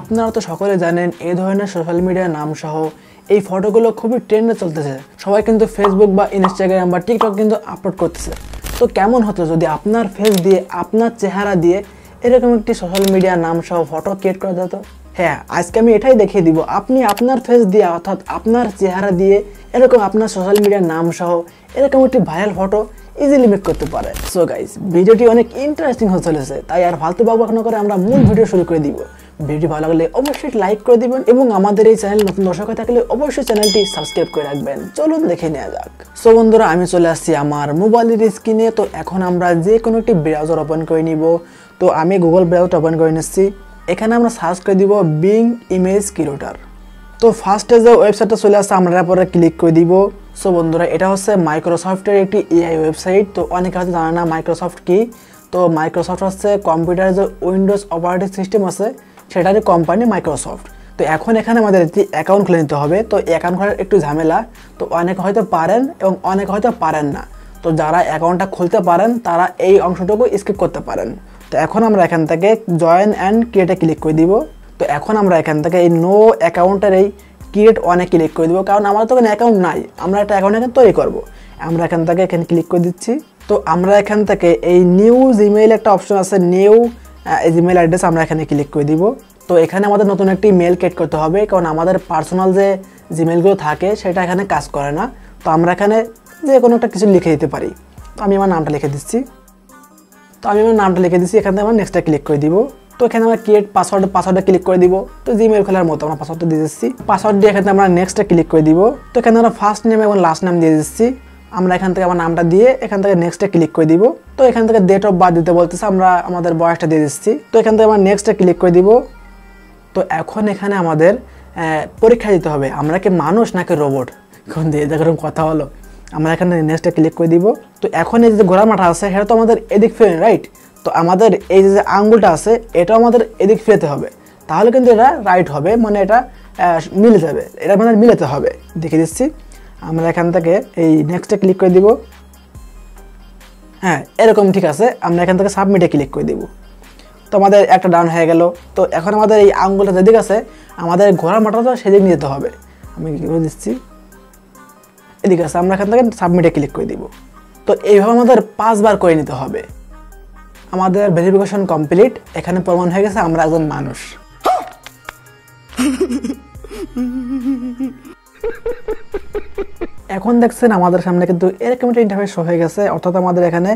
আপনারা তো সকলে জানেন এই ধরনের সোশ্যাল মিডিয়ার নাম সহ এই ফটোগুলো খুবই ট্রেন্ডে চলতেছে। সবাই কিন্তু ফেসবুক বা ইনস্টাগ্রাম বা টিকটক কিন্তু আপলোড করতেছে। তো কেমন হতো যদি আপনার ফেস দিয়ে, আপনার চেহারা দিয়ে এরকম একটি সোশ্যাল মিডিয়ার নাম সহ ফটো ক্রিয়েট করা যেত? হ্যাঁ, আজকে আমি এটাই দেখিয়ে দিব। আপনি আপনার ফেস দিয়ে অর্থাৎ আপনার চেহারা দিয়ে এরকম আপনার সোশ্যাল মিডিয়ার নাম সহ এরকম একটি ভাইরাল ফটো ইজিলি মেক করতে পারে। সো গাইস, ভিডিওটি অনেক ইন্টারেস্টিং হতে চলেছে, তাই আর ফালতু বকবক না করে আমরা মূল ভিডিও শুরু করে দিব। ভিডিওটি ভালো লাগলে অবশ্যই লাইক করে দিবেন এবং আমাদের এই চ্যানেল নতুন দর্শক হয়ে থাকলে অবশ্যই চ্যানেলটি সাবস্ক্রাইব করে রাখবেন। চলুন দেখে নেওয়া যাক। সো বন্ধুরা, আমি চলে আসছি আমার মোবাইলের স্ক্রিনে। তো এখন আমরা যে কোনো একটি ব্রাউজার ওপেন করে নিব। তো আমি গুগল ব্রাউজার ওপেন করে নিচ্ছি। এখানে আমরা সার্চ করে দিব বিং ইমেজ ক্রিয়েটর। তো ফার্স্টে যে ওয়েবসাইটটা চলে আসছে আমরা পরে ক্লিক করে দিব। সো বন্ধুরা, এটা হচ্ছে মাইক্রোসফটের একটি এআই ওয়েবসাইট। তো অনেকে হয়তো জানে না মাইক্রোসফট কি। তো মাইক্রোসফট হচ্ছে কম্পিউটারে যে উইন্ডোজ অপারেটিং সিস্টেম আছে সেটারই কোম্পানি মাইক্রোসফট। তো এখন এখানে আমাদের একটি অ্যাকাউন্ট খুলে নিতে হবে। তো অ্যাকাউন্ট খোলার একটু ঝামেলা। তো অনেকে হয়তো পারেন এবং অনেকে হয়তো পারেন না। তো যারা অ্যাকাউন্টটা খুলতে পারেন তারা এই অংশটুকু স্কিপ করতে পারেন। তো এখন আমরা এখান থেকে জয়েন অ্যান্ড ক্রিয়েটে ক্লিক করে দিব। তো এখন আমরা এখান থেকে এই নো অ্যাকাউন্টের এই ক্রিয়েট অনে ক্লিক করে দিব, কারণ আমাদের তো এখানে অ্যাকাউন্ট নাই, আমরা একটা অ্যাকাউন্ট এখানে তৈরি করব। আমরা এখান থেকে এখানে ক্লিক করে দিচ্ছি। তো আমরা এখান থেকে এই নিউ জিমেইল একটা অপশন আছে, নিউ জিমেইল অ্যাড্রেস, আমরা এখানে ক্লিক করে দিব। তো এখানে আমাদের নতুন একটি মেল ক্রিয়েট করতে হবে, কারণ আমাদের পার্সোনাল যে জিমেইলগুলো থাকে সেটা এখানে কাজ করে না। তো আমরা এখানে যে কোনো একটা কিছু লিখে দিতে পারি। তো আমি আমার নামটা লিখে দিচ্ছি। এখান থেকে আমরা নেক্সটে ক্লিক করে দিব। তো এখানে আমরা ক্রিয়েট পাসওয়ার্ডে ক্লিক করে দিব। তো জিমেইল খোলার মতো আমরা পাসওয়ার্ডটা দিয়ে দিচ্ছি। পাসওয়ার্ড দিয়ে এখানে আমরা নেক্সটে ক্লিক করে দিব। তো এখানে আমরা ফার্স্ট নেম এবং লাস্ট নেম দিয়ে দিচ্ছি। আমরা এখান থেকে আমার নামটা দিয়ে এখান থেকে নেক্সটে ক্লিক করে দিব। তো এখান থেকে ডেট অফ বার্থ দিতে বলতেছে, আমরা আমাদের বয়সটা দিয়ে দিচ্ছি। তো এখান থেকে আমরা নেক্সটে ক্লিক করে দিব। তো এখন এখানে আমাদের পরীক্ষা দিতে হবে আমরা কি মানুষ নাকি রোবট। এখন দিয়ে যেরকম কথা হলো, আমরা এখানে নেক্সটে ক্লিক করে দিব। তো এখন এই যে ঘোড়া মাঠা আছে সেটা তো আমাদের এদিক ফিরে, রাইট? তো আমাদের এই যে আঙ্গুলটা আছে এটাও আমাদের এদিক ফিরেতে হবে, তাহলে কিন্তু এটা রাইট হবে, মানে এটা মিলে যাবে, এটা মানে মিলাতে হবে। দেখে দিচ্ছি। আমরা এখান থেকে এই নেক্সটে ক্লিক করে দিব। হ্যাঁ, এরকম ঠিক আছে। আমরা এখান থেকে সাবমিটে ক্লিক করে দিব। তো আমাদের একটা ডাউন হয়ে গেল। তো এখন আমাদের এই আঙ্গুলটা যেদিক আছে আমাদের ঘোড়ার মাথাটা সেদিক নিয়ে যেতে হবে। আমি কী করে দিচ্ছি, এদিকে আছে। আমরা এখান থেকে সাবমিটে ক্লিক করে দিব। তো এইভাবে আমাদের 5 বার করে নিতে হবে। আমাদের ভেরিফিকেশন কমপ্লিট। এখানে প্রমাণ হয়ে গেছে আমরা একজন মানুষ। এখন দেখছেন আমাদের সামনে কিন্তু এরকম একটা ইন্টারফেস শো হয়ে গেছে, অর্থাৎ আমাদের এখানে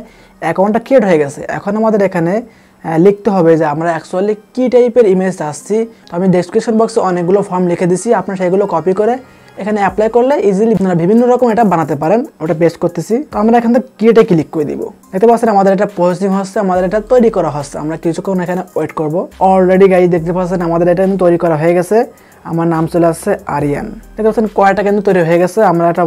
অ্যাকাউন্টটা ক্রিয়েট হয়ে গেছে। এখন আমাদের এখানে লিখতে হবে যে আমরা অ্যাকচুয়ালি কী টাইপের ইমেজ আসছি। তো আমি ডেসক্রিপশন বক্সে অনেকগুলো ফর্ম লিখে দিছি, আপনারা সেগুলো কপি করে এখানে অ্যাপ্লাই করলে ইজিলি আপনারা বিভিন্ন রকম এটা বানাতে পারেন। ওটা পেস্ট করতেছি। তো আমরা এখান থেকে ক্রিয়েটে ক্লিক করে দিব। দেখতে পাচ্ছেন আমাদের এটা প্রসেসিং হচ্ছে, আমাদের এটা তৈরি করা হচ্ছে। আমরা কিছুক্ষণ এখানে ওয়েট করব। অলরেডি গাইজ দেখতে পাচ্ছেন আমাদের এটা কিন্তু তৈরি করা হয়ে গেছে। আমার নাম চলে আসছে আরিয়ান। দেখতে পাচ্ছেন কয়টা কিন্তু তৈরি হয়ে গেছে। আমরা এটা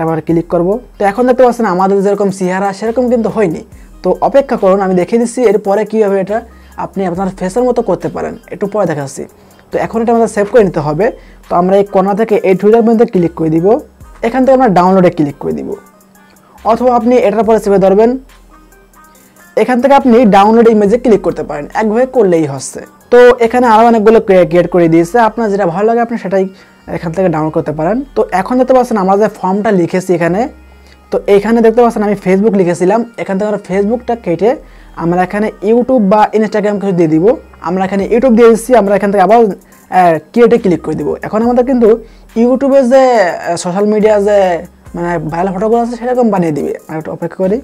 আবার ক্লিক করব। তো এখন দেখতে পাচ্ছেন আমাদের যেরকম চেহারা সেরকম কিন্তু হয়নি। তো অপেক্ষা করুন, আমি দেখিয়ে দিচ্ছি এরপরে কী হবে। এটা আপনি আপনার ফেসের মতো করতে পারেন, একটু পরে দেখাচ্ছি। তো এখন এটা আমাদের সেভ করে নিতে হবে। তো আমরা এই কর্নার থেকে এই টুইটার মধ্যে ক্লিক করে দিব। এখান থেকে আমরা ডাউনলোডে ক্লিক করে দিব, অথবা আপনি এটার পরে চেপে ধরবেন। এখান থেকে আপনি ডাউনলোড ইমেজে ক্লিক করতে পারেন, একভাবে করলেই হচ্ছে। তো এখানে আরও অনেকগুলো ক্রিয়েট করে দিয়েছে, আপনার যেটা ভালো লাগে আপনি সেটাই এখান থেকে ডাউনলোড করতে পারেন। তো এখন দেখতে পাচ্ছেন আমরা যে ফর্মটা লিখেছি এখানে, তো এখানে দেখতে পাচ্ছেন আমি ফেসবুক লিখেছিলাম। এখান থেকে আমরা ফেসবুকটা কেটে আমরা এখানে ইউটিউব বা ইনস্টাগ্রাম কিছু দিয়ে দিব। আমরা এখানে ইউটিউব দিয়ে দিচ্ছি। আমরা এখান থেকে আবার ক্রিয়েটে ক্লিক করে দিব। এখন আমাদের কিন্তু ইউটিউবের যে সোশ্যাল মিডিয়া যে মানে ভাইরাল ফটোগুলো আছে সেরকম বানিয়ে দিবে। আমরা একটু অপেক্ষা করি।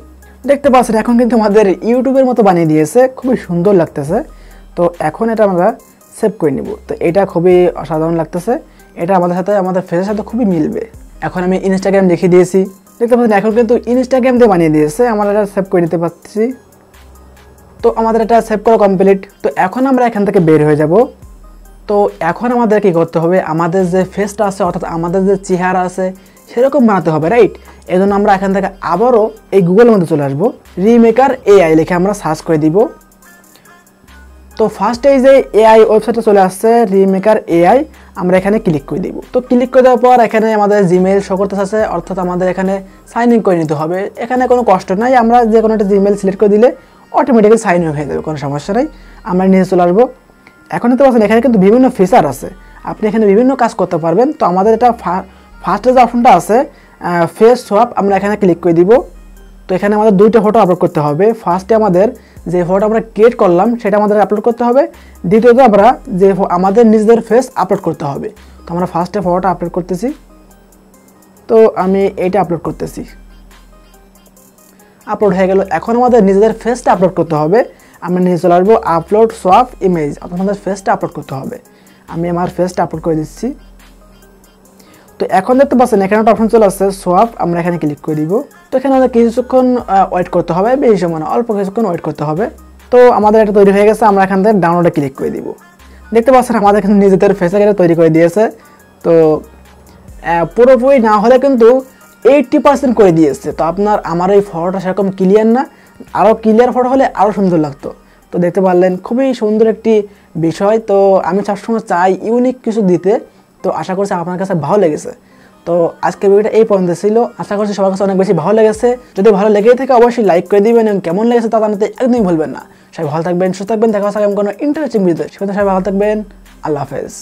দেখতে পাচ্ছেন এখন কিন্তু আমাদের ইউটিউবের মতো বানিয়ে দিয়েছে, খুবই সুন্দর লাগতেছে। তো এখন এটা আমরা সেভ করে নিব। তো এটা খুবই অসাধারণ লাগতেছে, এটা আমাদের সাথে আমাদের ফেসের সাথে খুবই মিলবে। এখন আমি ইনস্টাগ্রাম লিখে দিয়েছি। দেখতে পাচ্ছেন এখন কিন্তু ইনস্টাগ্রাম দিয়ে বানিয়ে দিয়েছে। আমরা এটা সেভ করে নিতে পারছি। তো আমাদের এটা সেভ করা কমপ্লিট। তো এখন আমরা এখান থেকে বের হয়ে যাব। তো এখন আমাদের কি করতে হবে, আমাদের যে ফেসটা আছে অর্থাৎ আমাদের যে চেহারা আছে সেরকম বানাতে হবে, রাইট? এই জন্য আমরা এখান থেকে আবারও এই গুগলের মধ্যে চলে আসবো। রিমেকার এআই লিখে আমরা সার্চ করে দিব। তো ফার্স্টে এই যে এআই ওয়েবসাইটে চলে আসছে রিমেকার এআই, আমরা এখানে ক্লিক করে দিব। তো ক্লিক করে দেওয়ার পর এখানে আমাদের জিমেইল শো করতে আছে, অর্থাৎ আমাদের এখানে সাইন ইন করে নিতে হবে। এখানে কোনো কষ্ট নাই, আমরা যে কোনো একটা জিমেইল সিলেক্ট করে দিলে অটোমেটিক্যালি সাইন ইন হয়ে যাবে, কোনো সমস্যা নাই। আমরা নিচে চলে আসবো। এখন দেখতে পাচ্ছেন এখানে কিন্তু বিভিন্ন ফিচার আছে, আপনি এখানে বিভিন্ন কাজ করতে পারবেন। তো আমাদের এটা ফার্স্টে যে অপশনটা আছে ফেস সোয়াপ, আমরা এখানে ক্লিক করে দিব। তো এখানে আমাদের দুইটা ফটো আপলোড করতে হবে। ফার্স্টে আমাদের যে ফটো আমরা ক্রিয়েট করলাম সেটা আমাদের আপলোড করতে হবে, দ্বিতীয়ত আমরা যে আমাদের নিজেদের ফেস আপলোড করতে হবে। তো আমরা ফার্স্টে ফটোটা আপলোড করতেছি, তো আমি এইটা আপলোড করতেছি, আপলোড হয়ে গেল। এখন আমাদের নিজেদের ফেসটা আপলোড করতে হবে। আমরা নিচে চলে আসবো আপলোড সোয়াপ ইমেজ, অর্থাৎ আমাদের ফেসটা আপলোড করতে হবে। আমি আমার ফেসটা আপলোড করে দিচ্ছি। তো এখন দেখতে পাচ্ছেন এখানে একটা অপশন চলে আসছে সোয়াপ, আমরা এখানে ক্লিক করে দিব। তো এখানে আমাদের কিছুক্ষণ ওয়েট করতে হবে, বেশি সময় না, অল্প কিছুক্ষণ ওয়েট করতে হবে। তো আমাদের এটা তৈরি হয়ে গেছে, আমরা এখান থেকে ডাউনলোডে ক্লিক করে দিব। দেখতে পাচ্ছেন আমাদের এখানে নিজেদের ফেস এটা তৈরি করে দিয়েছে। তো পুরোপুরি না হলে কিন্তু 80% করে দিয়েছে। তো আমার এই ফটোটা সেরকম ক্লিয়ার না, আরও ক্লিয়ার ফটো হলে আরও সুন্দর লাগতো। তো দেখতে পারলেন খুবই সুন্দর একটি বিষয়। তো আমি সবসময় চাই ইউনিক কিছু দিতে। তো আশা করছি আপনার কাছে ভালো লেগেছে। তো আজকের ভিডিওটা এই পর্যন্ত ছিল, আশা করছি সবার কাছে অনেক বেশি ভালো লেগেছে। যদি ভালো লেগেই থাকে অবশ্যই লাইক করে দিবেন এবং কেমন লেগেছে তা জানাতে একদমই ভুলবেন না। সবাই ভালো থাকবেন, সুস্থ থাকবেন, দেখা হচ্ছে কোনো ইন্টারেস্টিং ভিডিও। সেখানে সবাই ভালো থাকবেন, আল্লাহ হাফেজ।